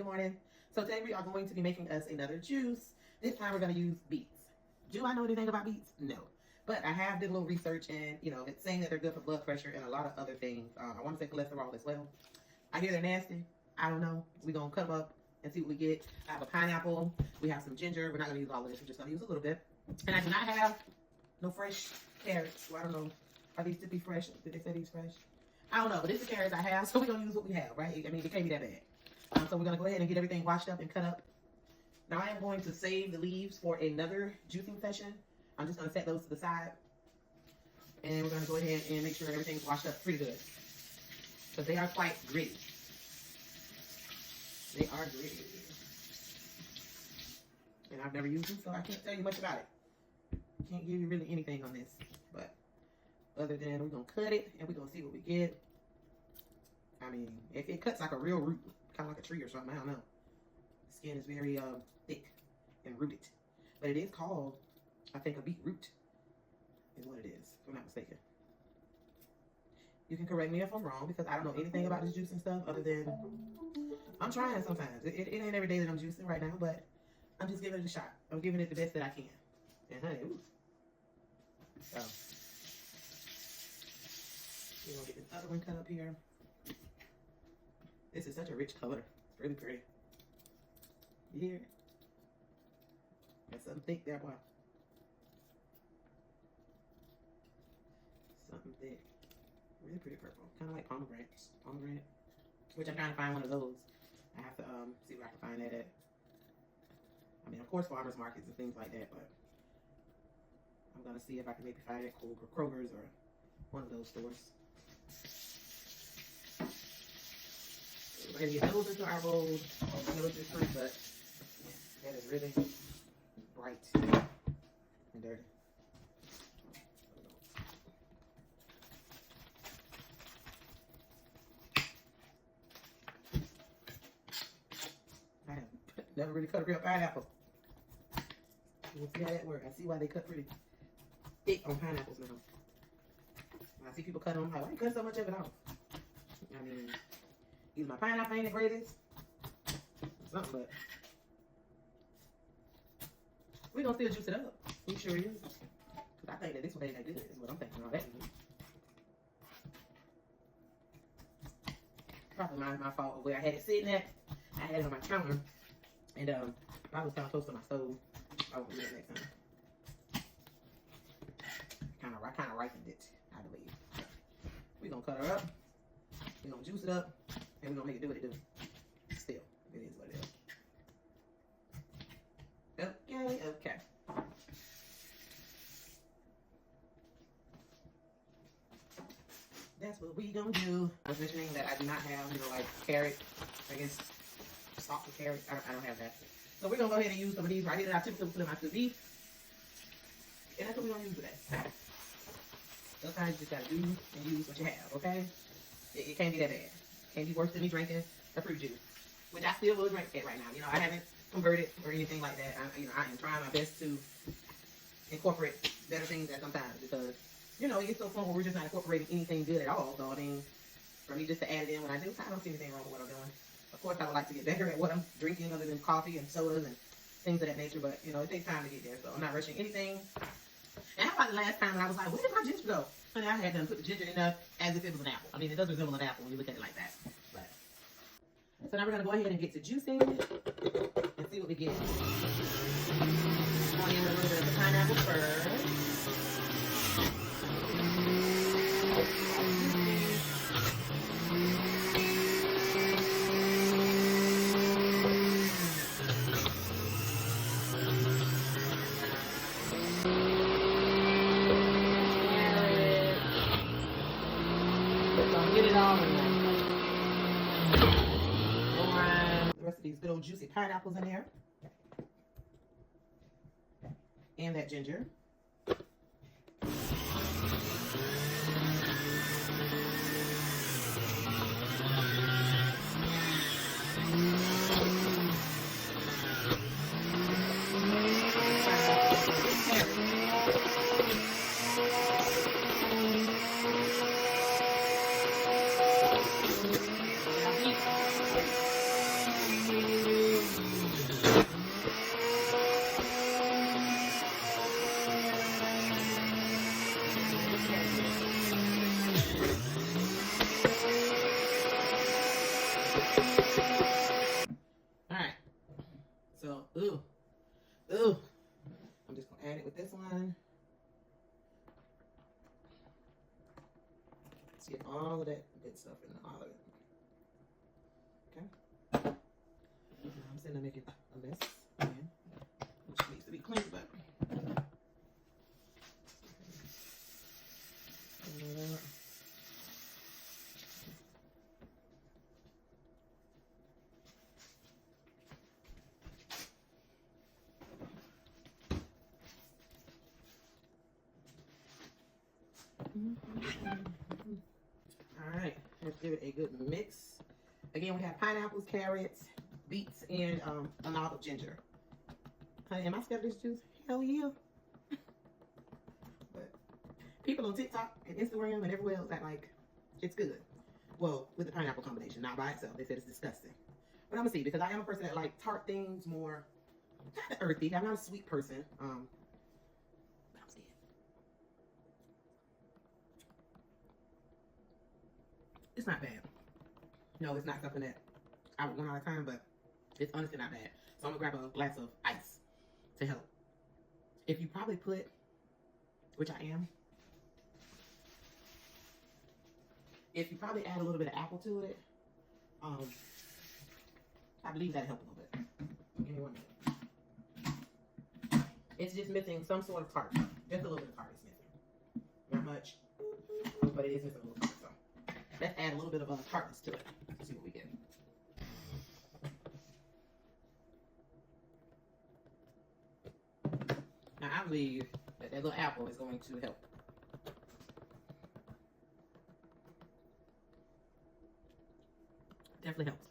Good morning. So today we are going to be making us another juice. This time we're going to use beets. Do I know anything about beets? No. But I have did a little research and, it's saying that they're good for blood pressure and a lot of other things. I want to say cholesterol as well. I hear they're nasty. I don't know. We're going to cut them up and see what we get. I have a pineapple. We have some ginger. We're not going to use all of this. We're just going to use a little bit. And I do not have no fresh carrots. So I don't know. Are these to be fresh? Did they say these fresh? I don't know. But this is the carrots I have. So we're going to use what we have, right? I mean, it can't be that bad. So we're going to go ahead and get everything washed up and cut up. Now I am going to save the leaves for another juicing session. I'm just going to set those to the side. And we're going to go ahead and make sure everything's washed up pretty good. Because they are quite gritty. They are gritty. And I've never used them, so I can't tell you much about it. Can't give you really anything on this. But other than we're going to cut it and we're going to see what we get. I mean, if it cuts like a real root, kind of like a tree or something, I don't know. The skin is very thick and rooted. But it is called, I think, a beetroot is what it is, if I'm not mistaken. You can correct me if I'm wrong, because I don't know anything about this juice and stuff other than I'm trying sometimes. It ain't every day that I'm juicing right now, but I'm just giving it a shot. I'm giving it the best that I can. And honey, ooh. So, we're going to get this other one cut up here. This is such a rich color. It's really pretty. You hear it? Got something thick there, boy. Something thick. Really pretty purple. Kind of like pomegranates. Pomegranate. Which I'm trying to find one of those. I have to see where I can find that at. I mean, of course, farmers markets and things like that, but I'm going to see if I can maybe find it at Kroger's or one of those stores. We're going to get those into our bowls. I know it's just fruit, but that is really bright and dirty. I have never really cut a real pineapple. We'll see how that works. I see why they cut pretty thick on pineapples now. When I see people cut them, I'm like, why you cut so much of it off? I mean, either my pineapple ain't the greatest, something, but we're going to still juice it up. We sure is. Because I think that this one ain't that good, is what I'm thinking. All that good. Probably my fault of where I had it sitting at. I had it on my counter, and I was kind of close to my stove. I won't do that next time. I kind of ripened it, I believe. We're going to cut her up. We're going to juice it up. And we're going to make it do what it do. Still, it is what it is. Okay. That's what we going to do. I was mentioning that I do not have, like carrot, I guess, salt and carrot. I don't have that. So we're going to go ahead and use some of these right here that I typically put in my sous vide. And that's what we're going to use today. Sometimes you just got to do and use what you have, okay? It can't be that bad. Can't be worse than me drinking a fruit juice, which I still will drink it right now. I haven't converted or anything like that. I am trying my best to incorporate better things at sometimes because, it gets to a point where we're just not incorporating anything good at all. So, I mean, for me just to add it in when I do, I don't see anything wrong with what I'm doing. Of course, I would like to get better at what I'm drinking other than coffee and sodas and things of that nature, but, it takes time to get there. So, I'm not rushing anything. And how about the last time when I was like, where did my ginger go? And I had to put the ginger in there as if it was an apple. I mean, it does resemble an apple when you look at it like that. But. So now we're going to go ahead and get to juicing and see what we get. Going in with a little bit of the pineapple first. Get it all in there. The rest of these good old juicy pineapples in there. And that ginger. all of that good stuff in all of it. Okay. Now I'm sitting there making a mess again, which needs to be cleaned up. All right, let's give it a good mix. Again, we have pineapples, carrots, beets, and a knob of ginger. Honey, am I scared of this juice? Hell yeah. But people on TikTok and Instagram and everywhere else that like it's good. Well, with the pineapple combination, not by itself. They said it's disgusting. But I'm gonna see, because I am a person that like tart things more kind of earthy. I'm not a sweet person. But I'm scared. It's not bad. No, it's not something that I would want all the time, but it's honestly not bad. So I'm gonna grab a glass of ice to help. If you probably put, which I am, if you probably add a little bit of apple to it, I believe that helped a little bit. Give me 1 minute. It's just missing some sort of tart. Just a little bit of tart is missing. Not much, but it is missing a little tart. So let's add a little bit of tartness to it to see what we get. Now I believe that little apple is going to help. Definitely helps.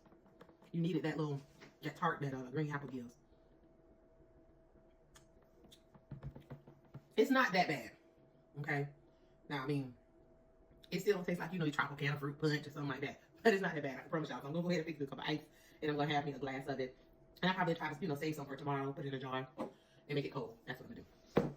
You needed that tart that green apple gives. It's not that bad, okay? Now, I mean, it still don't taste like, your Tropicana fruit punch or something like that. But it's not that bad, I can promise y'all. So I'm going to go ahead and fix a cup of ice, and I'm going to have me a glass of it. And I'll probably try to, save some for tomorrow, put it in a jar, and make it cold. That's what I'm going to do.